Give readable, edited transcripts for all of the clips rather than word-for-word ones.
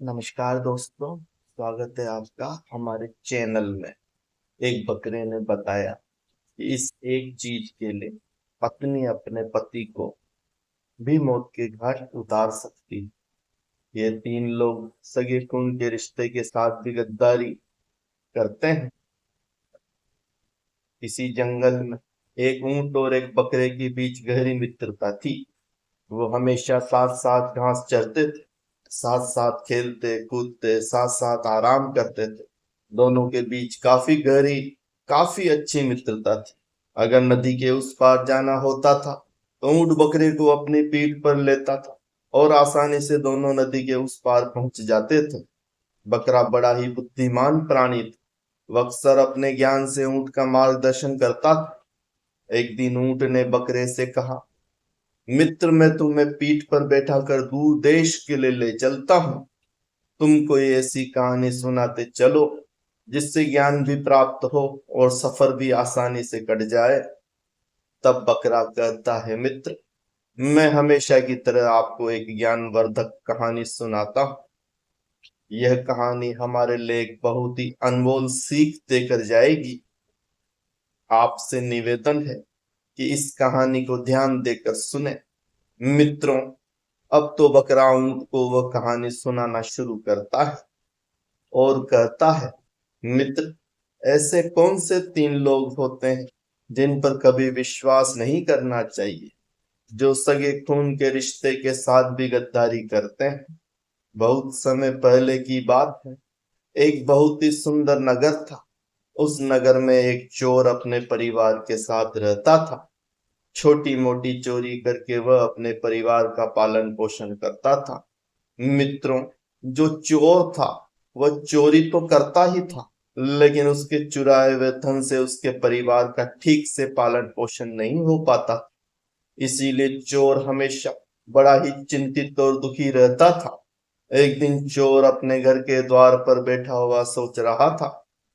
नमस्कार दोस्तों, स्वागत है आपका हमारे चैनल में। एक बकरे ने बताया कि इस एक चीज के लिए पत्नी अपने पति को भी मौत के घाट उतार सकती है। ये तीन लोग सगे खून के रिश्ते के साथ भी गद्दारी करते हैं। इसी जंगल में एक ऊंट और एक बकरे के बीच गहरी मित्रता थी। वो हमेशा साथ साथ घास चरते थे, साथ साथ खेलते कूदते, साथ साथ आराम करते थे। दोनों के बीच काफी गहरी, काफी अच्छी मित्रता थी। अगर नदी के उस पार जाना होता था तो ऊंट बकरे को अपनी पीठ पर लेता था और आसानी से दोनों नदी के उस पार पहुंच जाते थे। बकरा बड़ा ही बुद्धिमान प्राणी था। वह अक्सर अपने ज्ञान से ऊंट का मार्गदर्शन करता था। एक दिन ऊंट ने बकरे से कहा, मित्र, मैं तुम्हें पीठ पर बैठा कर दूर देश के लिए ले चलता हूँ। तुम कोई ऐसी कहानी सुनाते चलो जिससे ज्ञान भी प्राप्त हो और सफर भी आसानी से कट जाए। तब बकरा कहता है, मित्र, मैं हमेशा की तरह आपको एक ज्ञानवर्धक कहानी सुनाता हूँ। यह कहानी हमारे लिए एक बहुत ही अनमोल सीख देकर जाएगी। आपसे निवेदन है कि इस कहानी को ध्यान देकर सुने। मित्रों, अब तो बकरा ऊंट को वह कहानी सुनाना शुरू करता है और कहता है, मित्र, ऐसे कौन से तीन लोग होते हैं जिन पर कभी विश्वास नहीं करना चाहिए, जो सगे खून के रिश्ते के साथ भी गद्दारी करते हैं। बहुत समय पहले की बात है। एक बहुत ही सुंदर नगर था। उस नगर में एक चोर अपने परिवार के साथ रहता था। छोटी मोटी चोरी करके वह अपने परिवार का पालन पोषण करता था। मित्रों, जो चोर था वह चोरी तो करता ही था, लेकिन उसके चुराए हुए धन से उसके परिवार का ठीक से पालन पोषण नहीं हो पाता। इसीलिए चोर हमेशा बड़ा ही चिंतित और दुखी रहता था। एक दिन चोर अपने घर के द्वार पर बैठा हुआ सोच रहा था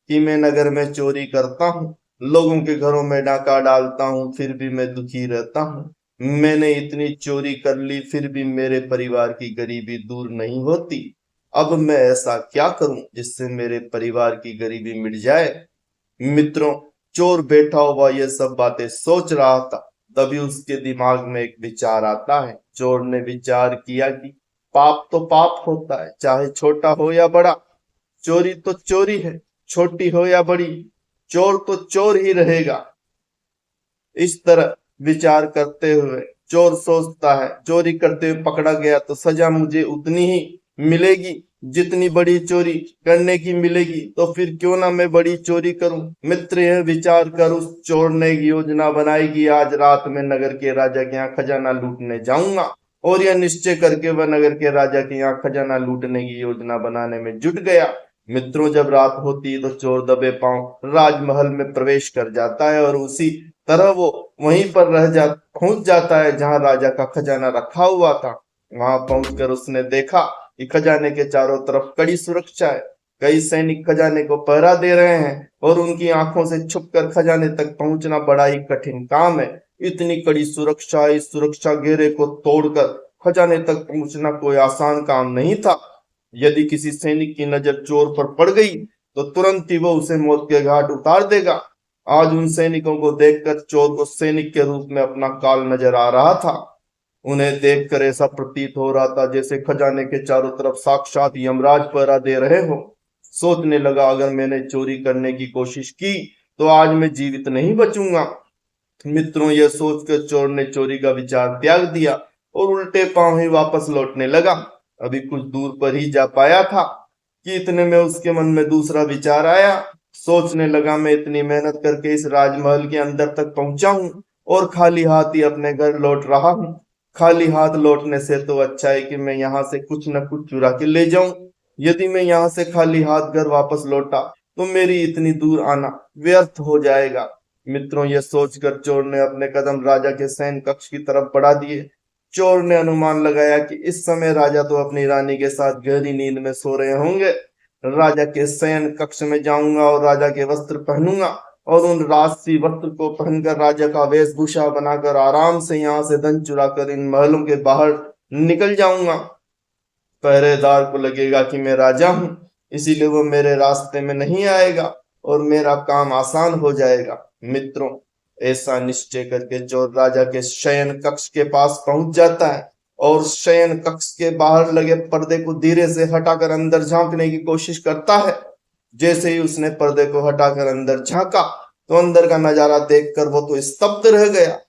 कि मैं नगर में चोरी करता हूँ, लोगों के घरों में डाका डालता हूँ, फिर भी मैं दुखी रहता हूँ। मैंने इतनी चोरी कर ली, फिर भी मेरे परिवार की गरीबी दूर नहीं होती। अब मैं ऐसा क्या करूं जिससे मेरे परिवार की गरीबी मिट जाए। मित्रों, चोर बैठा हुआ ये सब बातें सोच रहा था। तभी उसके दिमाग में एक विचार आता है। चोर ने विचार किया कि पाप तो पाप होता है, चाहे छोटा हो या बड़ा। चोरी तो चोरी है, छोटी हो या बड़ी, चोर तो चोर ही रहेगा। इस तरह विचार करते हुए चोर सोचता है, चोरी करते हुए पकड़ा गया तो सजा मुझे उतनी ही मिलेगी जितनी बड़ी चोरी करने की मिलेगी, तो फिर क्यों ना मैं बड़ी चोरी करूं। मित्र, यह विचार कर उस चोर ने एक योजना बनाई कि आज रात में नगर के राजा के यहाँ खजाना लूटने जाऊंगा। और यह निश्चय करके वह नगर के राजा के यहाँ खजाना लूटने की योजना बनाने में जुट गया। मित्रों, जब रात होती है तो चोर दबे पांव राजमहल में प्रवेश कर जाता है और उसी तरह वो वहीं पर पहुंच जाता है जहां राजा का खजाना रखा हुआ था। वहां पहुंचकर उसने देखा कि खजाने के चारों तरफ कड़ी सुरक्षा है। कई सैनिक खजाने को पहरा दे रहे हैं और उनकी आंखों से छुपकर खजाने तक पहुंचना बड़ा ही कठिन काम है। इतनी कड़ी सुरक्षा, इस सुरक्षा घेरे को तोड़कर खजाने तक पहुंचना कोई आसान काम नहीं था। यदि किसी सैनिक की नजर चोर पर पड़ गई तो तुरंत ही वो उसे मौत के घाट उतार देगा। आज उन सैनिकों को देखकर चोर को सैनिक के रूप में अपना काल नजर आ रहा था। उन्हें देखकर ऐसा प्रतीत हो रहा था जैसे खजाने के चारों तरफ साक्षात यमराज पहरा दे रहे हो। सोचने लगा, अगर मैंने चोरी करने की कोशिश की तो आज मैं जीवित नहीं बचूंगा। मित्रों, यह सोचकर चोर ने चोरी का विचार त्याग दिया और उल्टे पांव ही वापस लौटने लगा। अभी कुछ दूर पर ही जा पाया था कि इतने में उसके मन में दूसरा विचार आया। सोचने लगा, मैं इतनी मेहनत करके इस राजमहल के अंदर तक पहुंचा हूं और खाली हाथ ही अपने घर लौट रहा हूं। खाली हाथ लौटने से तो अच्छा है कि मैं यहाँ से कुछ न कुछ चुरा के ले जाऊं। यदि मैं यहाँ से खाली हाथ घर वापस लौटा तो मेरी इतनी दूर आना व्यर्थ हो जाएगा। मित्रों, यह सोचकर चोर ने अपने कदम राजा के शयन कक्ष की तरफ बढ़ा दिए। चोर ने अनुमान लगाया कि इस समय राजा तो अपनी रानी के साथ गहरी नींद में सो रहे होंगे। राजा के शयन कक्ष में जाऊंगा और राजा के वस्त्र पहनूंगा और उन राजसी वस्त्र को पहनकर राजा का वेशभूषा बनाकर आराम से यहाँ से धन चुरा कर इन महलों के बाहर निकल जाऊंगा। पहरेदार को लगेगा कि मैं राजा हूं, इसीलिए वो मेरे रास्ते में नहीं आएगा और मेरा काम आसान हो जाएगा। मित्रों, ऐसा निश्चय करके चोर राजा के शयन कक्ष के पास पहुंच जाता है और शयन कक्ष के बाहर लगे पर्दे को धीरे से हटाकर अंदर झांकने की कोशिश करता है। जैसे ही उसने पर्दे को हटाकर अंदर झांका तो अंदर का नजारा देखकर वो तो स्तब्ध रह गया।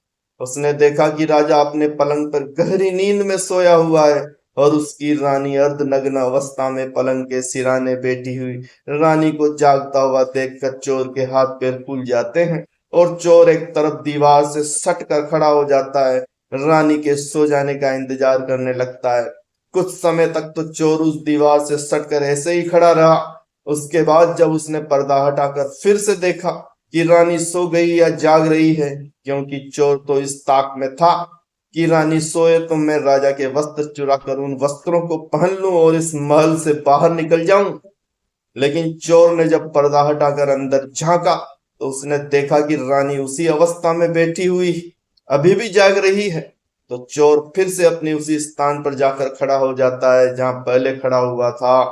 उसने देखा कि राजा अपने पलंग पर गहरी नींद में सोया हुआ है और उसकी रानी अर्धनग्न अवस्था में पलंग के सिराने बैठी हुई। रानी को जागता हुआ देखकर चोर के हाथ पैर फूल जाते हैं और चोर एक तरफ दीवार से सट कर खड़ा हो जाता है। रानी के सो जाने का इंतजार करने लगता है। कुछ समय तक तो चोर उस दीवार से सट कर ऐसे ही खड़ा रहा। उसके बाद जब उसने पर्दा हटाकर फिर से देखा कि रानी सो गई या जाग रही है, क्योंकि चोर तो इस ताक में था कि रानी सोए तो मैं राजा के वस्त्र चुरा कर उन वस्त्रों को पहन लूं और इस महल से बाहर निकल जाऊं। लेकिन चोर ने जब पर्दा हटाकर अंदर झांका तो उसने देखा कि रानी उसी अवस्था में बैठी हुई अभी भी जाग रही है। तो चोर फिर से अपने उसी स्थान पर जाकर खड़ा हो जाता है जहां पहले खड़ा हुआ था।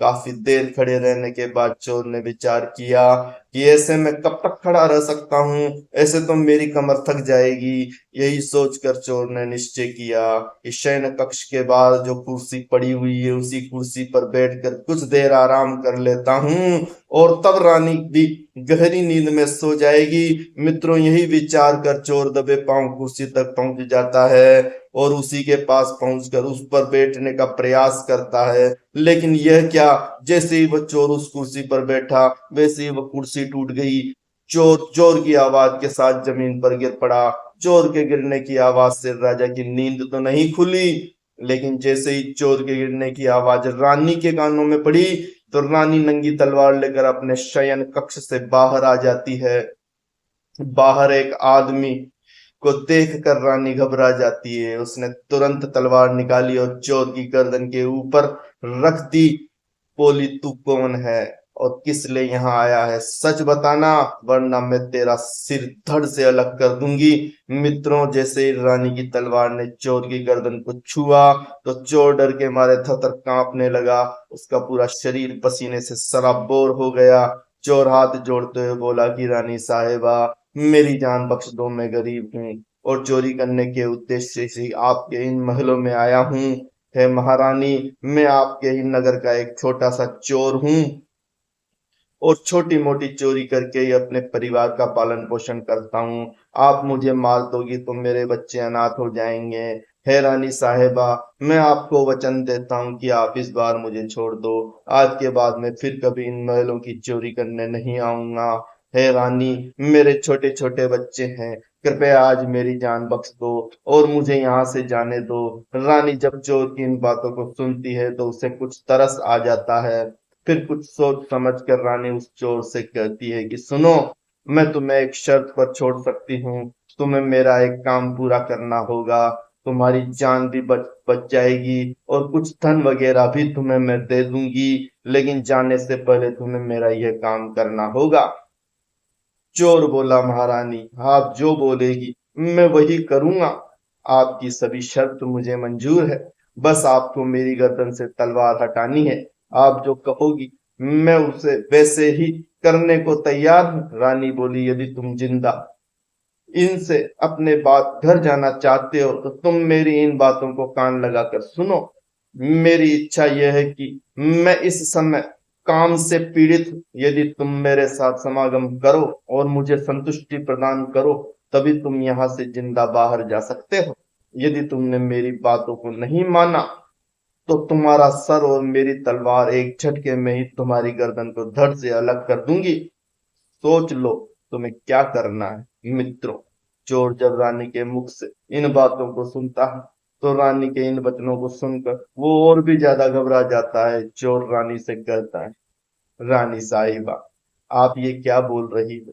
काफी देर खड़े रहने के बाद चोर ने विचार किया कि ऐसे मैं कब तक खड़ा रह सकता हूँ, ऐसे तो मेरी कमर थक जाएगी। यही सोचकर चोर ने निश्चय किया कि शयन कक्ष के बाहर जो कुर्सी पड़ी हुई है उसी कुर्सी पर बैठकर कुछ देर आराम कर लेता हूँ और तब रानी भी गहरी नींद में सो जाएगी। मित्रों, यही विचार कर चोर दबे पांव कुर्सी तक पहुंच जाता है और उसी के पास पहुंचकर उस पर बैठने का प्रयास करता है। लेकिन यह क्या, जैसे ही वह चोर उस कुर्सी पर बैठा वैसे ही वह कुर्सी टूट गई। चोर जोर की आवाज के साथ जमीन पर गिर पड़ा। चोर के गिरने की आवाज से राजा की नींद तो नहीं खुली, लेकिन जैसे ही चोर के गिरने की आवाज रानी के कानों में पड़ी तो रानी नंगी तलवार लेकर अपने शयन कक्ष से बाहर आ जाती है। बाहर एक आदमी को देखकर रानी घबरा जाती है। उसने तुरंत तलवार निकाली और चोर की गर्दन के ऊपर रख दी। बोली, तू कौन है और किस लिए यहाँ आया है? सच बताना, वरना मैं तेरा सिर धड़ से अलग कर दूंगी। मित्रों, जैसे ही रानी की तलवार ने चोर की गर्दन को छुआ तो चोर डर के मारे थरथर कांपने लगा। उसका पूरा शरीर पसीने से सराबोर हो गया। चोर हाथ जोड़ते हुए बोला कि रानी साहिबा, मेरी जान बख्श दो, मैं गरीब हूँ और चोरी करने के उद्देश्य से आपके इन महलों में आया हूँ। है महारानी, मैं आपके ही नगर का एक छोटा सा चोर हूँ और छोटी मोटी चोरी करके ही अपने परिवार का पालन पोषण करता हूँ। आप मुझे मार दोगी तो मेरे बच्चे अनाथ हो जाएंगे। हे रानी साहेबा, मैं आपको वचन देता हूँ कि आप इस बार मुझे छोड़ दो। आज के बाद मैं फिर कभी इन महलों की चोरी करने नहीं आऊंगा। हे रानी, मेरे छोटे छोटे बच्चे हैं, कृपया आज मेरी जान बख्श दो और मुझे यहाँ से जाने दो। रानी जब चोर की इन बातों को सुनती है तो उसे कुछ तरस आ जाता है। फिर कुछ सोच समझ कर रानी उस चोर से कहती है कि सुनो, मैं तुम्हें एक शर्त पर छोड़ सकती हूँ। तुम्हें मेरा एक काम पूरा करना होगा। तुम्हारी जान भी बच जाएगी और कुछ धन वगैरह भी तुम्हें मैं दे दूंगी, लेकिन जाने से पहले तुम्हें मेरा यह काम करना होगा। चोर बोला, महारानी, आप जो बोलेगी मैं वही करूंगा। आपकी सभी शर्त मुझे मंजूर है, बस आपको मेरी गर्दन से तलवार हटानी है। आप जो कहोगी मैं उसे वैसे ही करने को तैयार हूँ। रानी बोली, यदि तुम जिंदा इनसे अपने बात घर जाना चाहते हो तो तुम मेरी इन बातों को कान लगाकर सुनो। मेरी इच्छा यह है कि मैं इस समय काम से पीड़ित हूं। यदि तुम मेरे साथ समागम करो और मुझे संतुष्टि प्रदान करो तभी तुम यहाँ से जिंदा बाहर जा सकते हो। यदि तुमने मेरी बातों को नहीं माना तो तुम्हारा सर और मेरी तलवार एक झटके में ही तुम्हारी गर्दन को धड़ से अलग कर दूंगी। सोच लो तुम्हें क्या करना है। मित्रों, चोर जब रानी के मुख से इन बातों को सुनता है तो रानी के इन वचनों को सुनकर वो और भी ज्यादा घबरा जाता है। चोर रानी से कहता है, रानी साहिबा, आप ये क्या बोल रही हो?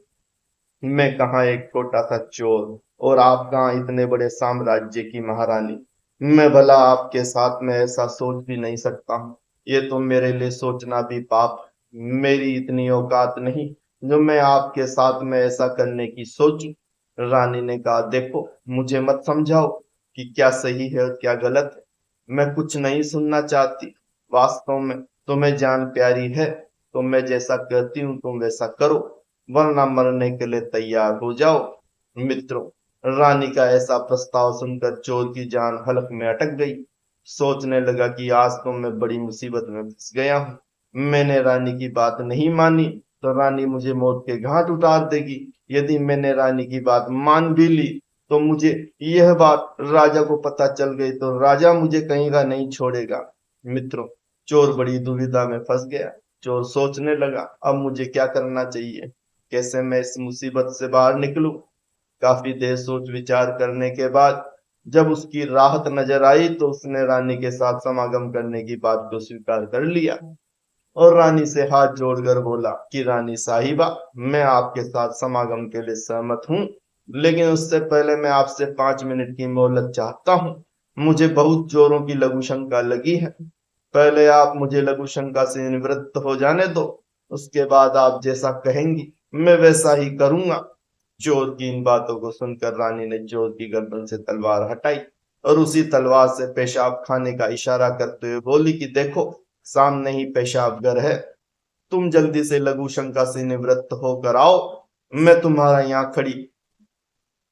मैं कहाँ एक छोटा सा चोर और आप कहाँ इतने बड़े साम्राज्य की महारानी। मैं भला आपके साथ में ऐसा सोच भी नहीं सकता हूँ। ये तो मेरे लिए सोचना भी पाप है। मेरी इतनी औकात नहीं जो मैं आपके साथ में ऐसा करने की सोचूं। रानी ने कहा, देखो, मुझे मत समझाओ कि क्या सही है और क्या गलत है। मैं कुछ नहीं सुनना चाहती। वास्तव में तुम्हें जान प्यारी है, तो मैं जैसा कहती हूँ तुम वैसा करो, वरना मरने के लिए तैयार हो जाओ। मित्रों, रानी का ऐसा प्रस्ताव सुनकर चोर की जान हलक में अटक गई। सोचने लगा कि आज तो मैं बड़ी मुसीबत में फंस गया हूँ। मैंने रानी की बात नहीं मानी तो रानी मुझे मौत के घाट उतार देगी। यदि मैंने रानी की बात मान भी ली तो मुझे यह बात राजा को पता चल गई तो राजा मुझे कहीं का नहीं छोड़ेगा। मित्रों, चोर बड़ी दुविधा में फंस गया। चोर सोचने लगा, अब मुझे क्या करना चाहिए, कैसे मैं इस मुसीबत से बाहर निकलूं। काफी देर सोच विचार करने के बाद जब उसकी राहत नजर आई तो उसने रानी के साथ समागम करने की बात को स्वीकार कर लिया और रानी से हाथ जोड़कर बोला कि रानी साहिबा, मैं आपके साथ समागम के लिए सहमत हूँ, लेकिन उससे पहले मैं आपसे 5 मिनट की मोहलत चाहता हूँ। मुझे बहुत जोरों की लघु शंका लगी है। पहले आप मुझे लघु शंका से निवृत्त हो जाने दो, उसके बाद आप जैसा कहेंगी मैं वैसा ही करूंगा। चोर की इन बातों को सुनकर रानी ने चोर की गर्दन से तलवार हटाई और उसी तलवार से पेशाब खाने का इशारा करते हुए बोली कि देखो, सामने ही पेशाब घर है, तुम जल्दी से लघु शंका से निवृत्त होकर आओ, मैं तुम्हारा यहाँ खड़ी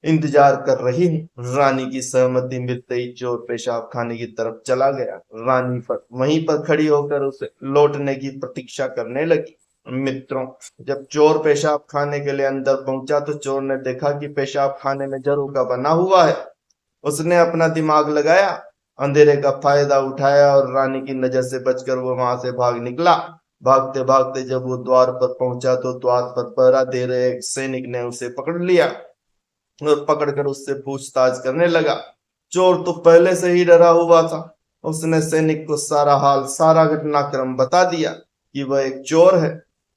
इंतजार कर रही हूँ। रानी की सहमति मिलते ही चोर पेशाब खाने की तरफ चला गया। रानी पर वहीं पर खड़ी होकर उसे लौटने की प्रतीक्षा करने लगी। मित्रों, जब चोर पेशाब खाने के लिए अंदर पहुंचा तो चोर ने देखा कि पेशाब खाने में जरों का बना हुआ है। उसने अपना दिमाग लगाया, अंधेरे का फायदा उठाया और रानी की नजर से बचकर वो वहां से भाग निकला। भागते भागते जब वो द्वार पर पहुंचा तो द्वार पर पहरा दे रहे एक सैनिक ने उसे पकड़ लिया और पकड़कर उससे पूछताछ करने लगा। चोर तो पहले से ही डरा हुआ था। उसने सैनिक को सारा हाल, सारा घटनाक्रम बता दिया कि वह एक चोर है,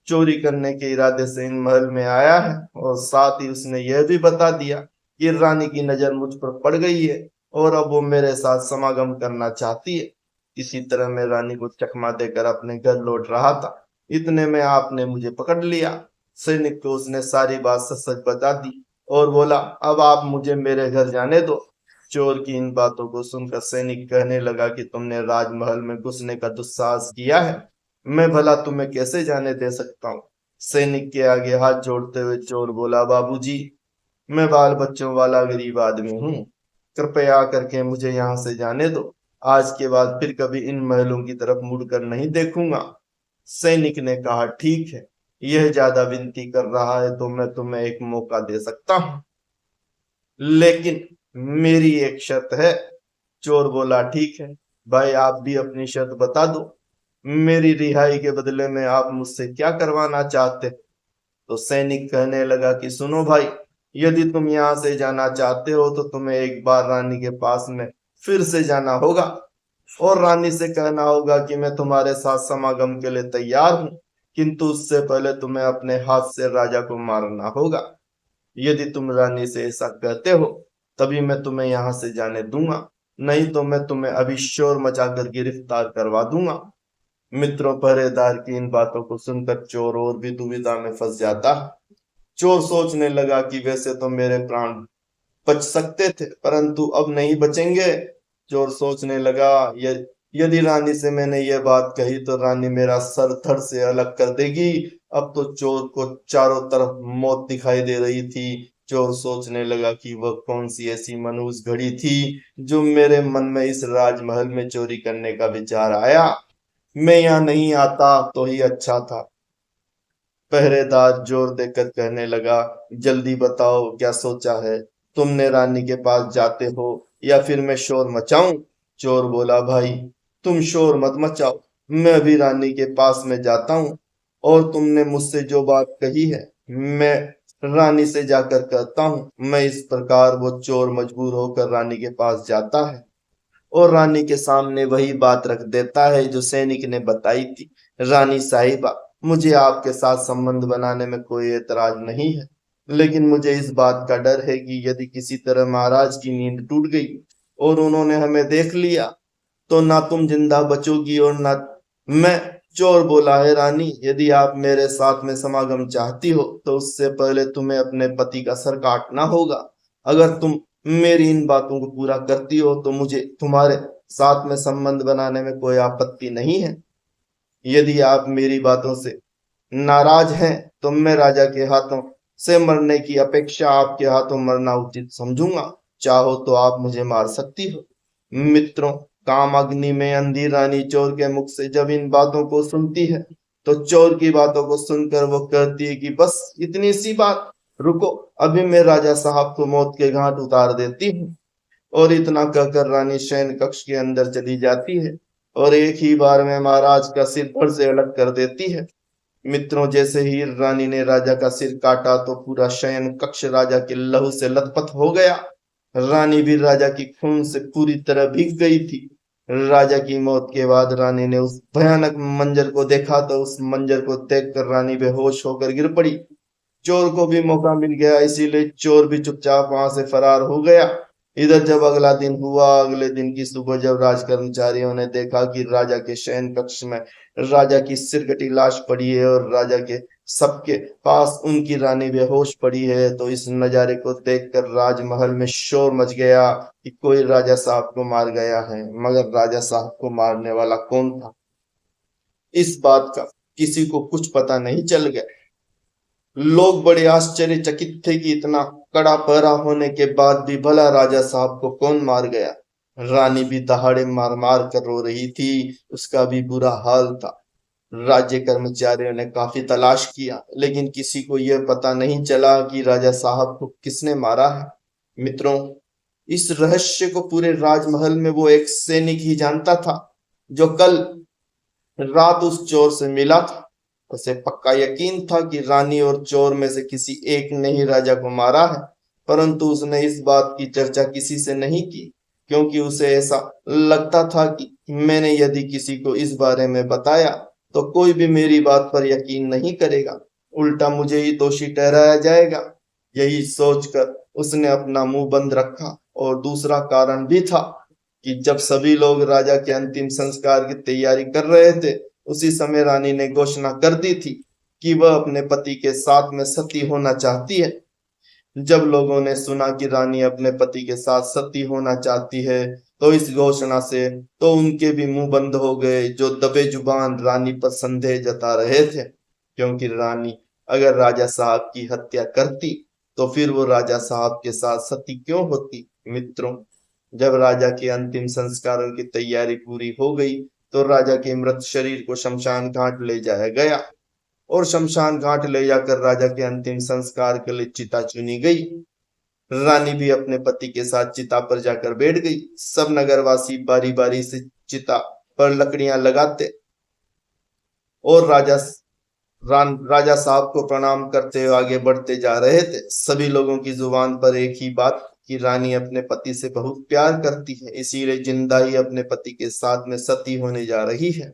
चोरी करने के इरादे से इन महल में आया है, और साथ ही उसने यह भी बता दिया कि रानी की नजर मुझ पर पड़ गई है और अब वो मेरे साथ समागम करना चाहती है। इसी तरह मैं रानी को चकमा देकर अपने घर लौट रहा था, इतने में आपने मुझे पकड़ लिया। सैनिक को उसने सारी बात सच सच बता दी और बोला, अब आप मुझे मेरे घर जाने दो। चोर की इन बातों को सुनकर सैनिक कहने लगा कि तुमने राजमहल में घुसने का दुस्साहस किया है, मैं भला तुम्हें कैसे जाने दे सकता हूँ। सैनिक के आगे हाथ जोड़ते हुए चोर बोला, बाबूजी, मैं बाल बच्चों वाला गरीब आदमी हूँ, कृपया करके मुझे यहाँ से जाने दो। आज के बाद फिर कभी इन महलों की तरफ मुड़कर नहीं देखूंगा। सैनिक ने कहा, ठीक है, यह ज्यादा विनती कर रहा है तो मैं तुम्हें एक मौका दे सकता हूँ, लेकिन मेरी एक शर्त है। चोर बोला, ठीक है भाई, आप भी अपनी शर्त बता दो। मेरी रिहाई के बदले में आप मुझसे क्या करवाना चाहते। तो सैनिक कहने लगा कि सुनो भाई, यदि तुम यहाँ से जाना चाहते हो तो तुम्हें एक बार रानी के पास में फिर से जाना होगा और रानी से कहना होगा कि मैं तुम्हारे साथ समागम के लिए तैयार हूँ, किंतु उससे पहले तुम्हें अपने हाथ से राजा को मारना होगा। यदि तुम रानी से ऐसा कहते हो तभी मैं तुम्हें यहाँ से जाने दूंगा, नहीं तो मैं तुम्हें अभी शोर मचाकर गिरफ्तार करवा दूंगा। मित्रों, पहरेदार की इन बातों को सुनकर चोर और भी दुविधा में फंस जाता। चोर सोचने लगा कि वैसे तो मेरे प्राण बच सकते थे परंतु अब नहीं बचेंगे। चोर सोचने लगा, यदि रानी से मैंने यह बात कही तो रानी मेरा सर धड़ से अलग कर देगी। अब तो चोर को चारों तरफ मौत दिखाई दे रही थी। चोर सोचने लगा कि वह कौन सी ऐसी मनहूस घड़ी थी जो मेरे मन में इस राजमहल में चोरी करने का विचार आया। मैं यहाँ नहीं आता तो ही अच्छा था। पहरेदार जोर देकर कहने लगा, जल्दी बताओ क्या सोचा है, तुमने रानी के पास जाते हो या फिर मैं शोर मचाऊं। चोर बोला, भाई तुम शोर मत मचाओ, मैं अभी रानी के पास में जाता हूँ और तुमने मुझसे जो बात कही है मैं रानी से जाकर कहता हूँ। मैं इस प्रकार वो चोर मजबूर होकर रानी के पास जाता है और रानी के सामने वही बात रख देता है जो सैनिक ने बताई थी। रानी साहिबा, मुझे आपके साथ संबंध बनाने में कोई एतराज नहीं है, लेकिन मुझे इस बात का डर है कि यदि किसी तरह महाराज की नींद टूट गई और उन्होंने हमें देख लिया तो ना तुम जिंदा बचोगी और ना मैं। चोर बोला, है रानी, यदि आप मेरे साथ में समागम चाहती हो तो उससे पहले तुम्हें अपने पति का सर काटना होगा। अगर तुम मेरी इन बातों को पूरा करती हो तो मुझे तुम्हारे साथ में संबंध बनाने में कोई आपत्ति नहीं है। यदि आप मेरी बातों से नाराज हैं तो मैं राजा के हाथों से मरने की अपेक्षा आपके हाथों मरना उचित समझूंगा। चाहो तो आप मुझे मार सकती हो। मित्रों, काम अग्नि में अंधी रानी चोर के मुख से जब इन बातों को सुनती है तो चोर की बातों को सुनकर वो कहती है कि बस इतनी सी बात, रुको, अभी मैं राजा साहब को मौत के घाट उतार देती हूँ। और इतना कहकर रानी शयन कक्ष के अंदर चली जाती है और एक ही बार में महाराज का सिर धड़ से अलग कर देती है। मित्रों, जैसे ही रानी ने राजा का सिर काटा तो पूरा शयन कक्ष राजा के लहू से लथपथ हो गया। रानी भी राजा की खून से पूरी तरह भीग गई थी। राजा की मौत के बाद रानी ने उस भयानक मंजर को देखा तो उस मंजर को देखकर रानी बेहोश होकर गिर पड़ी। चोर को भी मौका मिल गया, इसीलिए चोर भी चुपचाप वहां से फरार हो गया। इधर जब अगला दिन हुआ, अगले दिन की सुबह जब राज कर्मचारियों ने देखा कि राजा के शयन कक्ष में राजा की सिरकटी लाश पड़ी है और राजा के सबके पास उनकी रानी बेहोश पड़ी है, तो इस नजारे को देखकर राजमहल में शोर मच गया कि कोई राजा साहब को मार गया है। मगर राजा साहब को मारने वाला कौन था, इस बात का किसी को कुछ पता नहीं चल गया। लोग बड़े आश्चर्यचकित थे कि इतना कड़ा पहरा होने के बाद भी भला राजा साहब को कौन मार गया। रानी भी दहाड़े मार मार कर रो रही थी, उसका भी बुरा हाल था। राज्य कर्मचारियों ने काफी तलाश किया लेकिन किसी को यह पता नहीं चला कि राजा साहब को किसने मारा है। मित्रों, इस रहस्य को पूरे राजमहल में वो एक सैनिक ही जानता था जो कल रात उस चोर से मिला था। उसे पक्का यकीन था कि रानी और चोर में से किसी एक ने ही राजा को मारा है, परंतु उसने इस बात की चर्चा किसी से नहीं की क्योंकि उसे ऐसा लगता था कि मैंने यदि किसी को इस बारे में बताया तो कोई भी मेरी बात पर यकीन नहीं करेगा, उल्टा मुझे ही दोषी ठहराया जाएगा। यही सोचकर उसने अपना मुंह बंद रखा। और दूसरा कारण भी था कि जब सभी लोग राजा के अंतिम संस्कार की तैयारी कर रहे थे, उसी समय रानी ने घोषणा कर दी थी कि वह अपने पति के साथ में सती होना चाहती है। जब लोगों ने सुना कि रानी अपने पति के साथ सती होना चाहती है तो इस घोषणा से तो उनके भी मुंह बंद हो गए, जो दबे जुबान रानी पर संदेह जता रहे थे। क्योंकि रानी अगर राजा साहब की हत्या करती तो फिर वो राजा साहब के साथ सती क्यों होती। मित्रों, जब राजा के अंतिम संस्कारों की तैयारी पूरी हो गई तो राजा के मृत शरीर को शमशान घाट ले जाया गया और शमशान घाट ले जाकर राजा के अंतिम संस्कार के लिए चिता चुनी गई। रानी भी अपने पति के साथ चिता पर जाकर बैठ गई। सब नगरवासी बारी बारी से चिता पर लकड़ियां लगाते और राजा साहब को प्रणाम करते हुए आगे बढ़ते जा रहे थे। सभी लोगों की जुबान पर एक ही बात कि रानी अपने पति से बहुत प्यार करती है, इसीलिए जिंदा ही अपने पति के साथ में सती होने जा रही है।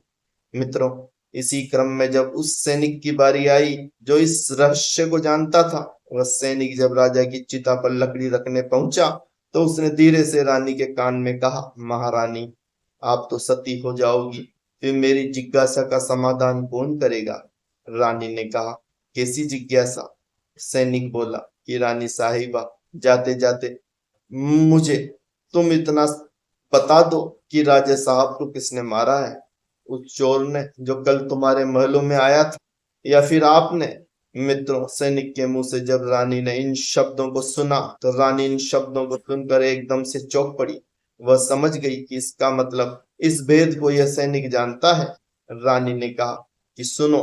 मित्रों, इसी क्रम में जब उस सैनिक की बारी आई जो इस रहस्य को जानता था, वह सैनिक जब राजा की चिता पर लकड़ी रखने पहुंचा तो उसने धीरे से रानी के कान में कहा, महारानी, आप तो सती हो जाओगी, फिर मेरी जिज्ञासा का समाधान कौन करेगा। रानी ने कहा, कैसी जिज्ञासा। सैनिक बोला कि रानी साहिबा, जाते जाते मुझे तुम इतना बता दो कि राजा साहब को किसने मारा है, उस चोर ने जो कल तुम्हारे महलों में आया था या फिर आपने। मित्रों, सैनिक के मुंह से जब रानी ने इन शब्दों को सुना तो रानी इन शब्दों को सुनकर एकदम से चौंक पड़ी। वह समझ गई कि इसका मतलब इस भेद को यह सैनिक जानता है। रानी ने कहा कि सुनो,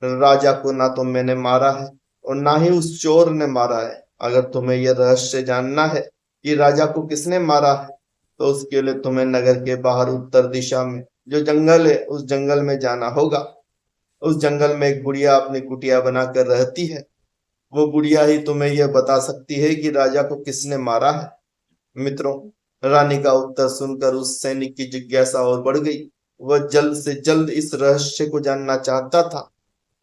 राजा को ना तो मैंने मारा है और ना ही उस चोर ने मारा है। अगर तुम्हें यह रहस्य जानना है कि राजा को किसने मारा है तो उसके लिए तुम्हें नगर के बाहर उत्तर दिशा में जो जंगल है उस जंगल में जाना होगा। उस जंगल में एक बुढ़िया अपनी कुटिया बनाकर रहती है। वो बुढ़िया ही तुम्हें यह बता सकती है कि राजा को किसने मारा है। मित्रों, रानी का उत्तर सुनकर उस सैनिक की जिज्ञासा और बढ़ गई। वह जल्द से जल्द इस रहस्य को जानना चाहता था।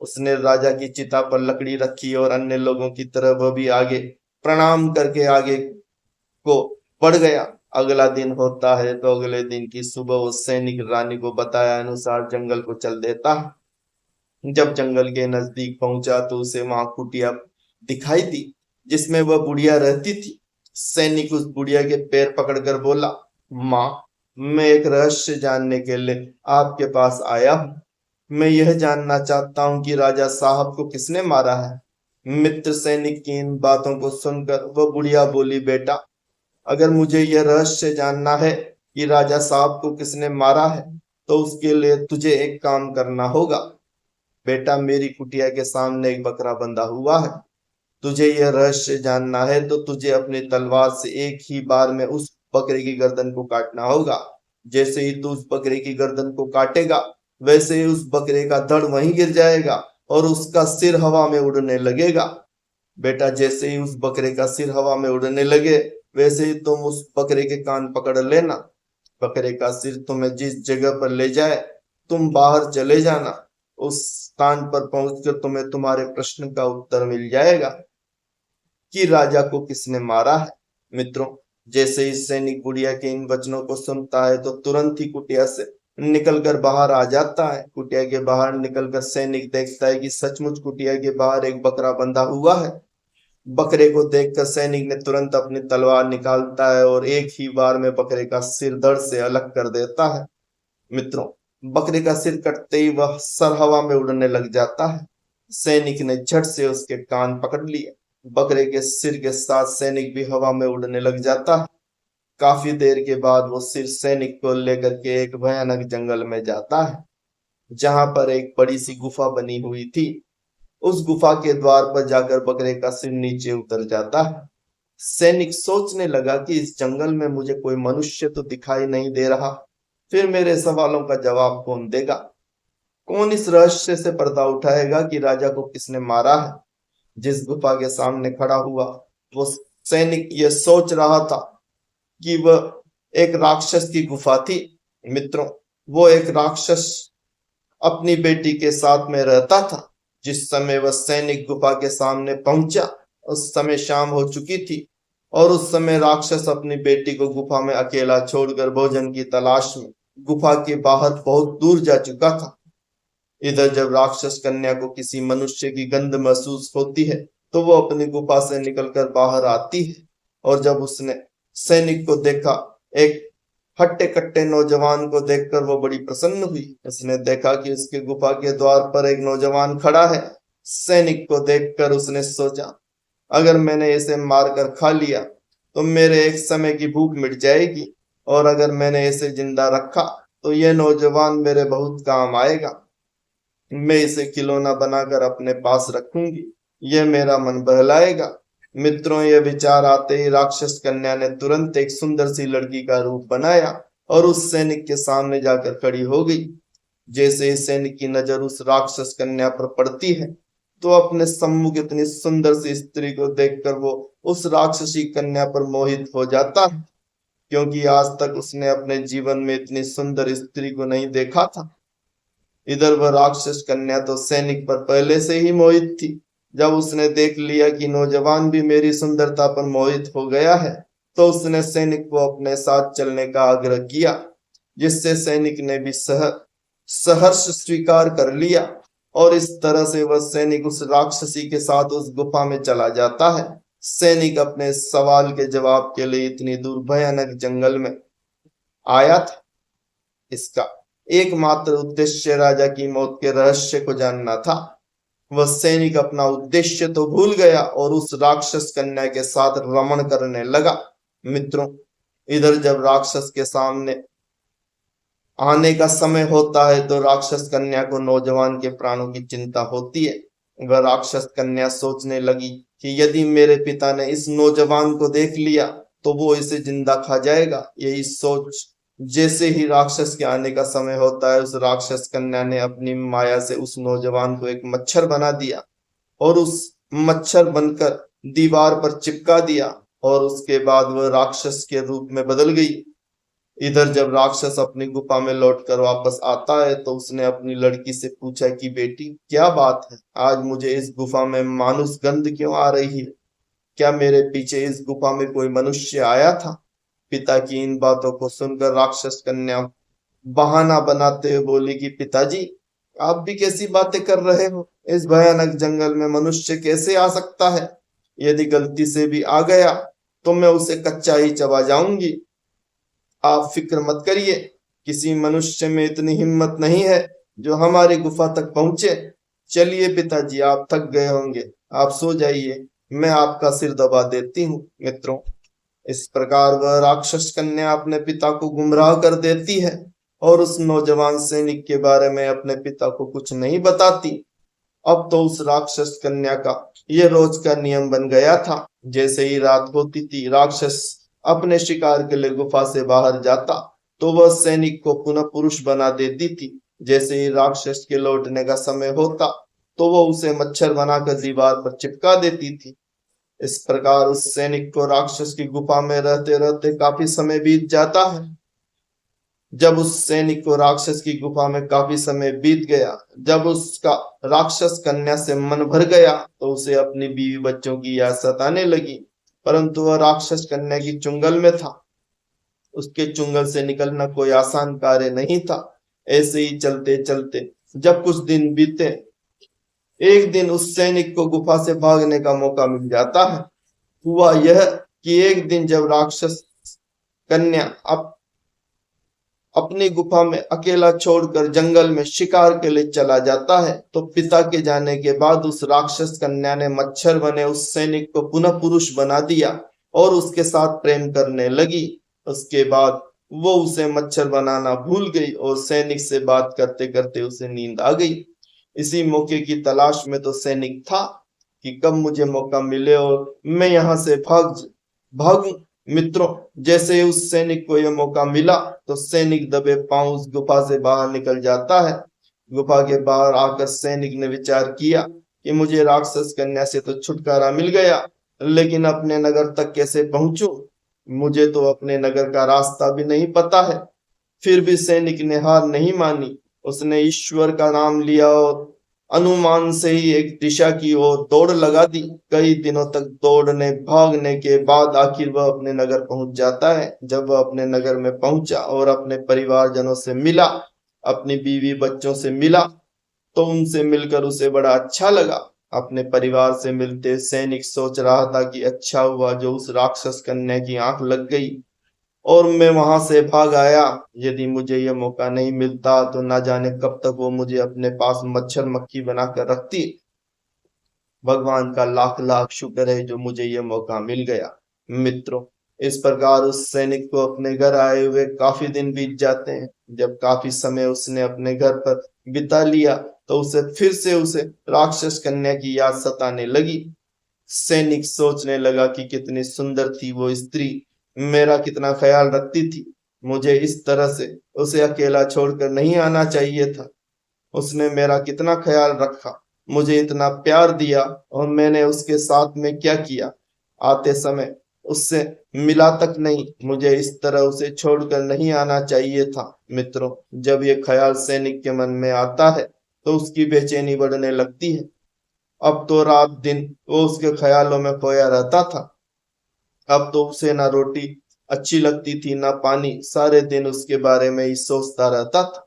उसने राजा की चिता पर लकड़ी रखी और अन्य लोगों की तरह वह भी आगे प्रणाम करके आगे को बढ़ गया। अगला दिन होता है तो अगले दिन की सुबह उस सैनिक रानी को बताया अनुसार जंगल को चल देता। जब जंगल के नजदीक पहुंचा तो उसे वहां कुटिया दिखाई दी जिसमें वह बुढ़िया रहती थी। सैनिक उस बुढ़िया के पैर पकड़कर बोला, माँ, मैं एक रहस्य जानने के लिए आपके पास आया हूँ। मैं यह जानना चाहता हूँ कि राजा साहब को किसने मारा है। मित्र सैनिक की इन बातों को सुनकर वह बुढ़िया बोली, बेटा, अगर मुझे यह रहस्य जानना है कि राजा साहब को किसने मारा है, तो उसके लिए तुझे एक काम करना होगा। बेटा, मेरी कुटिया के सामने एक बकरा बंधा हुआ है। तुझे यह रहस्य जानना है तो तुझे अपनी तलवार से एक ही बार में उस बकरे की गर्दन को काटना होगा। जैसे ही तू उस बकरे की गर्दन को काटेगा, वैसे ही उस बकरे का धड़ वहीं गिर जाएगा और उसका सिर हवा में उड़ने लगेगा। बेटा, जैसे ही उस बकरे का सिर हवा में उड़ने लगे, वैसे ही तुम उस बकरे के कान पकड़ लेना। बकरे का सिर तुम्हें जिस जगह पर ले जाए, तुम बाहर चले जाना। उस स्थान पर पहुंचकर तुम्हें तुम्हारे प्रश्न का उत्तर मिल जाएगा कि राजा को किसने मारा है। मित्रों, जैसे ही सैनिक गुड़िया के इन वचनों को सुनता है तो तुरंत ही कुटिया से निकलकर बाहर आ जाता है। कुटिया के बाहर निकलकर सैनिक देखता है कि सचमुच कुटिया के बाहर एक बकरा बंधा हुआ है। बकरे को देखकर सैनिक ने तुरंत अपनी तलवार निकालता है और एक ही बार में बकरे का सिर धड़ से अलग कर देता है। मित्रों, बकरे का सिर कटते ही वह सर हवा में उड़ने लग जाता है। सैनिक ने झट से उसके कान पकड़ लिए। बकरे के सिर के साथ सैनिक भी हवा में उड़ने लग जाता है। काफी देर के बाद वो सिर सैनिक को लेकर के एक भयानक जंगल में जाता है, जहां पर एक बड़ी सी गुफा बनी हुई थी। उस गुफा के द्वार पर जाकर बकरे का सिर नीचे उतर जाता है। सैनिक सोचने लगा कि इस जंगल में मुझे कोई मनुष्य तो दिखाई नहीं दे रहा, फिर मेरे सवालों का जवाब कौन देगा? कौन इस रहस्य से पर्दा उठाएगा कि राजा को किसने मारा है? जिस गुफा के सामने खड़ा हुआ, वो सैनिक यह सोच रहा था कि वह एक राक्षस की गुफा थी। मित्रों, वो एक राक्षस अपनी बेटी के साथ में रहता था। जिस समय वह सैनिक गुफा के सामने पहुंचा, उस समय शाम हो चुकी थी और उस समय राक्षस अपनी बेटी को गुफा में अकेला छोड़कर भोजन की तलाश में गुफा के बाहर बहुत दूर जा चुका था। इधर जब राक्षस कन्या को किसी मनुष्य की गंध महसूस होती है, तो वो अपनी गुफा से निकलकर बाहर आती है। और जब उसने सैनिक को देखा, एक हट्टे कट्टे नौजवान को देखकर वो बड़ी प्रसन्न हुई। उसने देखा कि उसके गुफा के द्वार पर एक नौजवान खड़ा है। सैनिक को देखकर उसने सोचा, अगर मैंने इसे मारकर खा लिया तो मेरे एक समय की भूख मिट जाएगी, और अगर मैंने इसे जिंदा रखा तो यह नौजवान मेरे बहुत काम आएगा। मैं इसे खिलौना बनाकर अपने पास रखूंगी, यह मेरा मन बहलाएगा। मित्रों, यह विचार आते ही राक्षस कन्या ने तुरंत एक सुंदर सी लड़की का रूप बनाया और उस सैनिक के सामने जाकर खड़ी हो गई। जैसे ही सैनिक की नजर उस राक्षस कन्या पर पड़ती है, तो अपने सम्मुख इतनी सुंदर सी स्त्री को देखकर वो उस राक्षसी कन्या पर मोहित हो जाता है, क्योंकि आज तक उसने अपने जीवन में इतनी सुंदर स्त्री को नहीं देखा था। इधर वह राक्षस कन्या तो सैनिक पर पहले से ही मोहित थी। जब उसने देख लिया कि नौजवान भी मेरी सुंदरता पर मोहित हो गया है, तो उसने सैनिक को अपने साथ चलने का आग्रह किया, जिससे सैनिक ने भी सहर्ष स्वीकार कर लिया। और इस तरह से वह सैनिक उस राक्षसी के साथ उस गुफा में चला जाता है। सैनिक अपने सवाल के जवाब के लिए इतनी दूर भयानक जंगल में आया था। इसका एकमात्र उद्देश्य राजा की मौत के रहस्य को जानना था। वह सैनिक अपना उद्देश्य तो भूल गया और उस राक्षस कन्या के साथ रमण करने लगा। मित्रों, इधर जब राक्षस के सामने आने का समय होता है, तो राक्षस कन्या को नौजवान के प्राणों की चिंता होती है। वह राक्षस कन्या सोचने लगी कि यदि मेरे पिता ने इस नौजवान को देख लिया तो वो इसे जिंदा खा जाएगा। यही सोच जैसे ही राक्षस के आने का समय होता है, उस राक्षस कन्या ने अपनी माया से उस नौजवान को एक मच्छर बना दिया और उस मच्छर बनकर दीवार पर चिपका दिया, और उसके बाद वह राक्षस के रूप में बदल गई। इधर जब राक्षस अपनी गुफा में लौटकर वापस आता है, तो उसने अपनी लड़की से पूछा कि बेटी, क्या बात है, आज मुझे इस गुफा में मानुष गंध क्यों आ रही है? क्या मेरे पीछे इस गुफा में कोई मनुष्य आया था? पिता की इन बातों को सुनकर राक्षस कन्या बहाना बनाते हुए बोली कि पिताजी, आप भी कैसी बातें कर रहे हो? इस भयानक जंगल में मनुष्य कैसे आ सकता है? यदि गलती से भी आ गया तो मैं उसे कच्चा ही चबा जाऊंगी। आप फिक्र मत करिए, किसी मनुष्य में इतनी हिम्मत नहीं है जो हमारी गुफा तक पहुंचे। चलिए पिताजी, आप थक गए होंगे, आप सो जाइए, मैं आपका सिर दबा देती हूँ। मित्रों, इस प्रकार वह राक्षस कन्या अपने पिता को गुमराह कर देती है और उस नौजवान सैनिक के बारे में अपने पिता को कुछ नहीं बताती। अब तो उस राक्षस कन्या का ये रोज का नियम बन गया था। जैसे ही रात होती थी, राक्षस अपने शिकार के लिए गुफा से बाहर जाता तो वह सैनिक को पुनः पुरुष बना देती थी। जैसे ही राक्षस के लौटने का समय होता तो वह उसे मच्छर बनाकर दीवार पर चिपका देती थी। इस प्रकार उस सैनिक को राक्षस की गुफा में रहते रहते काफी समय बीत जाता है। जब उस सैनिक को राक्षस की गुफा में काफी समय बीत गया, जब उसका राक्षस कन्या से मन भर गया तो उसे अपनी बीवी बच्चों की याद सताने लगी। परंतु वह राक्षस कन्या की चुंगल में था, उसके चुंगल से निकलना कोई आसान कार्य नहीं था। ऐसे ही चलते चलते जब कुछ दिन बीते, एक दिन उस सैनिक को गुफा से भागने का मौका मिल जाता है। हुआ यह कि एक दिन जब राक्षस कन्या अपनी गुफा में अकेला छोड़कर जंगल में शिकार के लिए चला जाता है तो पिता के जाने के बाद उस राक्षस कन्या ने मच्छर बने उस सैनिक को पुनः पुरुष बना दिया और उसके साथ प्रेम करने लगी। उसके बाद वो उसे मच्छर बनाना भूल गई और सैनिक से बात करते करते उसे नींद आ गई। इसी मौके की तलाश में तो सैनिक था कि कब मुझे मौका मिले और मैं यहाँ से भागूं। मित्रों, जैसे ही उस सैनिक को यह मौका मिला तो सैनिक दबे पांव उस गुफा से बाहर निकल जाता है। गुफा के बाहर आकर सैनिक ने विचार किया कि मुझे राक्षस कन्या से तो छुटकारा मिल गया, लेकिन अपने नगर तक कैसे पहुंचूं? मुझे तो अपने नगर का रास्ता भी नहीं पता है। फिर भी सैनिक ने हार नहीं मानी। उसने ईश्वर का नाम लिया और अनुमान से ही एक दिशा की ओर दौड़ लगा दी। कई दिनों तक दौड़ने भागने के बाद आखिर वह अपने नगर पहुंच जाता है। जब वह अपने नगर में पहुंचा और अपने परिवारजनों से मिला, अपनी बीवी बच्चों से मिला, तो उनसे मिलकर उसे बड़ा अच्छा लगा। अपने परिवार से मिलते सैनिक सोच रहा था कि अच्छा हुआ जो उस राक्षस कन्या की आंख लग गई और मैं वहां से भाग आया। यदि मुझे यह मौका नहीं मिलता तो ना जाने कब तक वो मुझे अपने पास मच्छर मक्खी बनाकर रखती। भगवान का लाख लाख शुक्र है जो मुझे यह मौका मिल गया। मित्रों, इस प्रकार उस सैनिक को अपने घर आए हुए काफी दिन बीत जाते हैं। जब काफी समय उसने अपने घर पर बिता लिया तो उसे राक्षस कन्या की याद सताने लगी। सैनिक सोचने लगा कि कितनी सुंदर थी वो स्त्री, मेरा कितना ख्याल रखती थी। मुझे इस तरह से उसे अकेला छोड़कर नहीं आना चाहिए था। उसने मेरा कितना ख्याल रखा, मुझे इतना प्यार दिया और मैंने उसके साथ में क्या किया? आते समय उससे मिला तक नहीं। मुझे इस तरह उसे छोड़कर नहीं आना चाहिए था। मित्रों, जब ये ख्याल सैनिक के मन में आता है तो उसकी बेचैनी बढ़ने लगती है। अब तो रात दिन वो उसके ख्यालों में खोया रहता था। अब तो उसे ना रोटी अच्छी लगती थी ना पानी, सारे दिन उसके बारे में ही सोचता रहता था।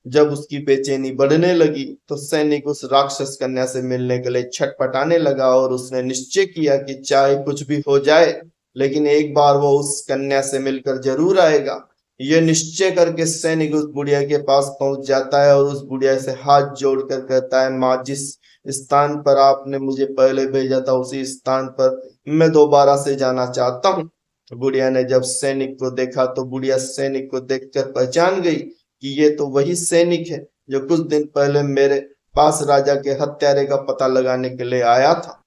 जब उसकी बेचैनी बढ़ने लगी तो सैनिक उस राक्षस कन्या से मिलने के लिए छटपटाने लगा और उसने निश्चय किया कि चाहे कुछ भी हो जाए लेकिन एक बार वो उस कन्या से मिलकर जरूर आएगा। यह निश्चय करके सैनिक उस बुढ़िया के पास पहुंच जाता है और उस बुढ़िया से हाथ जोड़कर कहता है, माँ, जिस स्थान पर आपने मुझे पहले भेजा था उसी स्थान पर मैं दोबारा से जाना चाहता हूँ। बुढ़िया ने जब सैनिक को देखा तो बुढ़िया सैनिक को देखकर पहचान गई कि ये तो वही सैनिक है जो कुछ दिन पहले मेरे पास राजा के हत्यारे का पता लगाने के लिए आया था।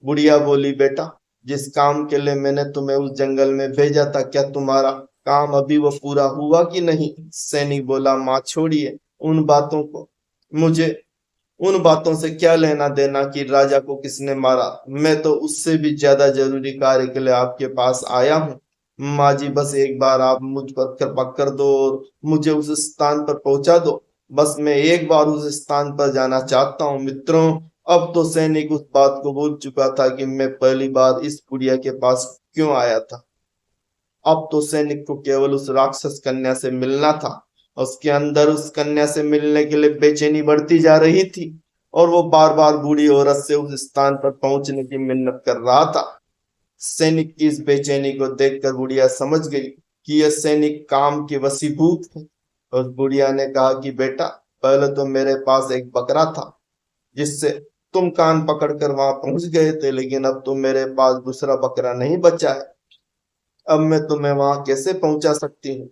बुढ़िया बोली, बेटा, जिस काम के लिए मैंने तुम्हें उस जंगल में भेजा था, क्या तुम्हारा काम अभी वो पूरा हुआ कि नहीं? सैनिक बोला, माँ छोड़िए उन बातों को, मुझे उन बातों से क्या लेना देना कि राजा को किसने मारा। मैं तो उससे भी ज्यादा जरूरी कार्य के लिए आपके पास आया हूँ। माँ जी, बस एक बार आप मुझ पर कृपा कर दो और मुझे उस स्थान पर पहुंचा दो। बस मैं एक बार उस स्थान पर जाना चाहता हूँ। मित्रों, अब तो सैनिक उस बात को भूल चुका था कि मैं पहली बार इस बुढ़िया के पास क्यों आया था। अब तो सैनिक को केवल उस राक्षस कन्या से मिलना था। उसके अंदर उस कन्या से मिलने के लिए बेचैनी बढ़ती जा रही थी और वो बार बार बूढ़ी औरत से उस स्थान पर पहुंचने की मिन्नत कर रहा था। सैनिक की इस बेचैनी को देखकर बुढ़िया समझ गई कि यह सैनिक काम के वशीभूत है। और बुढ़िया ने कहा कि बेटा, पहले तो मेरे पास एक बकरा था जिससे तुम कान पकड़कर वहां पहुंच गए थे, लेकिन अब तो मेरे पास दूसरा बकरा नहीं बचा है। अब मैं तुम्हें वहां कैसे पहुंचा सकती हूँ?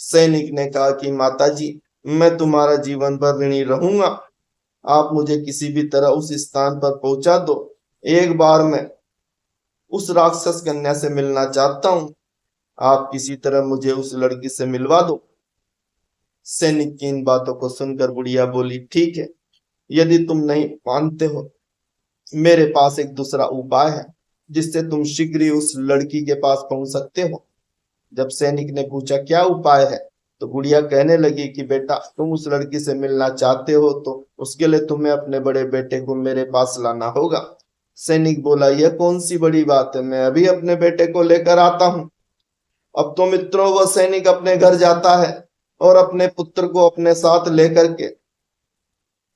सैनिक ने कहा कि माताजी, मैं तुम्हारा जीवन भर ऋणी रहूंगा। आप मुझे किसी भी तरह उस स्थान पर पहुंचा दो। एक बार मैं उस राक्षस कन्या से मिलना चाहता हूँ। आप किसी तरह मुझे उस लड़की से मिलवा दो। सैनिक की इन बातों को सुनकर बुढ़िया बोली, ठीक है, यदि तुम नहीं मानते हो, मेरे पास एक दूसरा उपाय है जिससे तुम शीघ्र ही उस लड़की के पास पहुंच सकते हो। जब सैनिक ने पूछा क्या उपाय है, तो गुड़िया कहने लगी कि बेटा, तुम उस लड़की से मिलना चाहते हो तो उसके लिए तुम्हें अपने बड़े बेटे को मेरे पास लाना होगा। सैनिक बोला, यह कौन सी बड़ी बात है, मैं अभी अपने बेटे को लेकर आता हूँ। अब तो मित्रों, वह सैनिक अपने घर जाता है और अपने पुत्र को अपने साथ लेकर के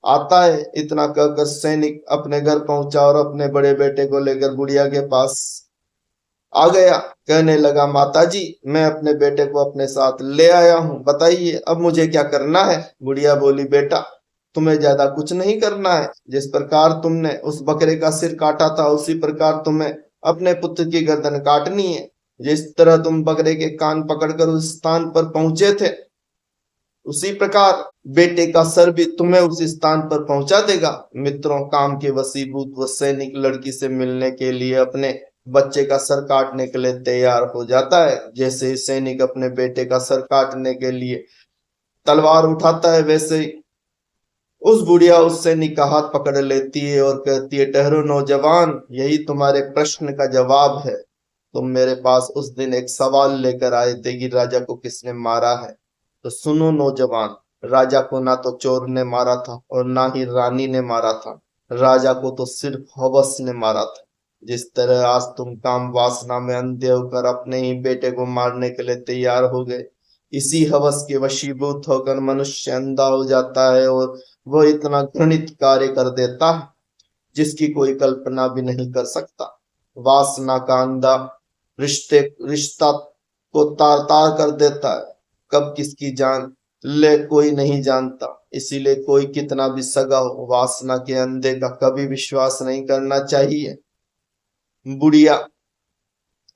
आता है। इतना कहकर सैनिक अपने घर पहुंचा और अपने बड़े बेटे को लेकर बुढ़िया के पास आ गया। कहने लगा, माताजी, मैं अपने बेटे को अपने साथ ले आया हूँ, बताइए अब मुझे क्या करना है? बुढ़िया बोली, बेटा, तुम्हें ज्यादा कुछ नहीं करना है। जिस प्रकार तुमने उस बकरे का सिर काटा था, उसी प्रकार तुम्हें अपने पुत्र की गर्दन काटनी है। जिस तरह तुम बकरे के कान पकड़कर उस स्थान पर पहुंचे थे, उसी प्रकार बेटे का सर भी तुम्हें उस स्थान पर पहुंचा देगा। मित्रों, काम के वशीभूत वो सैनिक लड़की से मिलने के लिए अपने बच्चे का सर काटने के लिए तैयार हो जाता है। जैसे ही सैनिक अपने बेटे का सर काटने के लिए तलवार उठाता है, वैसे ही उस बुढ़िया उस सैनिक का हाथ पकड़ लेती है और कहती है, ठहरो नौजवान, यही तुम्हारे प्रश्न का जवाब है। तुम मेरे पास उस दिन एक सवाल लेकर आए थे कि राजा को किसने मारा है। तो सुनो नौजवान, राजा को ना तो चोर ने मारा था और ना ही रानी ने मारा था। राजा को तो सिर्फ हवस ने मारा था। जिस तरह आज तुम काम वासना में अंधे होकर अपने ही बेटे को मारने के लिए तैयार हो गए, इसी हवस के वशीभूत होकर मनुष्य अंधा हो जाता है और वह इतना घृणित कार्य कर देता है जिसकी कोई कल्पना भी नहीं कर सकता। वासना का अंधा रिश्ता को तार तार कर देता है। कब किसकी जान ले कोई नहीं जानता। इसीलिए कोई कितना भी सगा हो, वासना के अंधे का कभी विश्वास नहीं करना चाहिए। बुढ़िया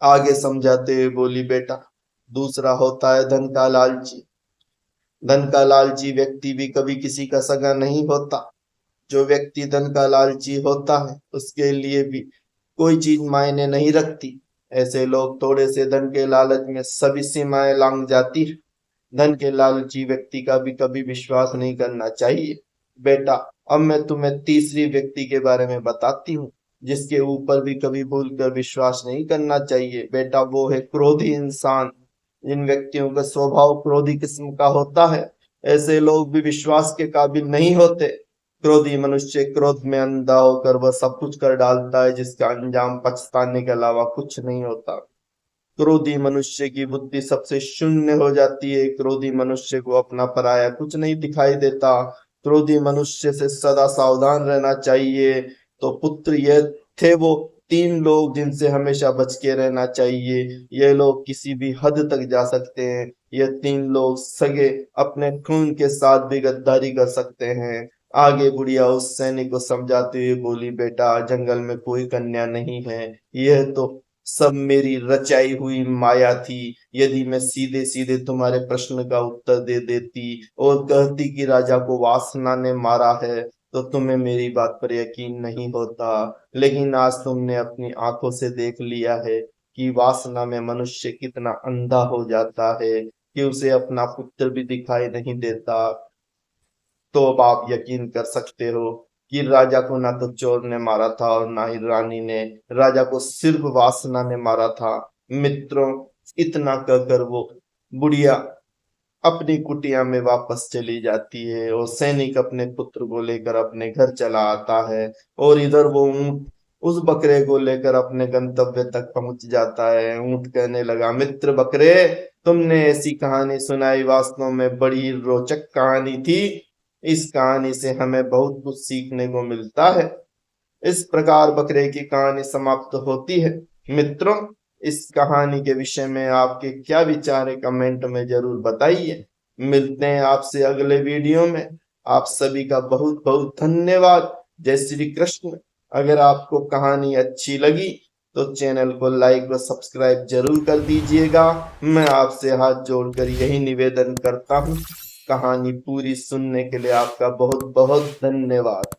आगे समझाते हुए बोली, बेटा, दूसरा होता है धन का लालची। धन का लालची व्यक्ति भी कभी किसी का सगा नहीं होता। जो व्यक्ति धन का लालची होता है, उसके लिए भी कोई चीज मायने नहीं रखती। ऐसे लोग थोड़े से धन के लालच में सभी सीमाएं लांघ जाती है। धन के लालची व्यक्ति का भी कभी विश्वास नहीं करना चाहिए। बेटा, अब मैं तुम्हें तीसरी व्यक्ति के बारे में बताती हूँ जिसके ऊपर भी कभी भूलकर विश्वास नहीं करना चाहिए। बेटा, वो है क्रोधी इंसान। जिन व्यक्तियों का स्वभाव क्रोधी किस्म का होता है, ऐसे लोग भी विश्वास के काबिल नहीं होते। क्रोधी मनुष्य क्रोध में अंधा होकर वह सब कुछ कर डालता है जिसका अंजाम पछताने के अलावा कुछ नहीं होता। क्रोधी मनुष्य की बुद्धि सबसे शून्य हो जाती है। क्रोधी मनुष्य को अपना पराया कुछ नहीं दिखाई देता। क्रोधी मनुष्य से सदा सावधान रहना चाहिए। तो पुत्र, ये थे वो तीन लोग जिनसे हमेशा बच के रहना चाहिए। ये लोग किसी भी हद तक जा सकते हैं। ये तीन लोग सगे अपने खून के साथ भी गद्दारी कर सकते हैं। आगे बुढ़िया उस सैनिक को समझाते हुए बोली, बेटा, जंगल में कोई कन्या नहीं है। यह तो सब मेरी रचाई हुई माया थी। यदि मैं सीधे सीधे तुम्हारे प्रश्न का उत्तर दे देती और कहती कि राजा को वासना ने मारा है, तो तुम्हें मेरी बात पर यकीन नहीं होता। लेकिन आज तुमने अपनी आंखों से देख लिया है कि वासना में मनुष्य कितना अंधा हो जाता है कि उसे अपना पुत्र भी दिखाई नहीं देता। तो अब आप यकीन कर सकते हो कि राजा को ना तो चोर ने मारा था और ना ही रानी ने। राजा को सिर्फ वासना ने मारा था। मित्रों, इतना कहकर वो बुढ़िया अपनी कुटिया में वापस चली जाती है और सैनिक अपने पुत्र को लेकर अपने घर चला आता है। और इधर वो ऊंट उस बकरे को लेकर अपने गंतव्य तक पहुंच जाता है। ऊंट कहने लगा, मित्र बकरे, तुमने ऐसी कहानी सुनाई, वास्तव में बड़ी रोचक कहानी थी। इस कहानी से हमें बहुत कुछ सीखने को मिलता है। इस प्रकार बकरे की कहानी समाप्त होती है। मित्रों, इस कहानी के विषय में आपके क्या विचार है कमेंट में जरूर बताइए। मिलते हैं आपसे अगले वीडियो में। आप सभी का बहुत बहुत धन्यवाद। जय श्री कृष्ण। अगर आपको कहानी अच्छी लगी तो चैनल को लाइक व सब्सक्राइब जरूर कर दीजिएगा। मैं आपसे हाथ जोड़कर यही निवेदन करता हूँ। कहानी पूरी सुनने के लिए आपका बहुत बहुत धन्यवाद।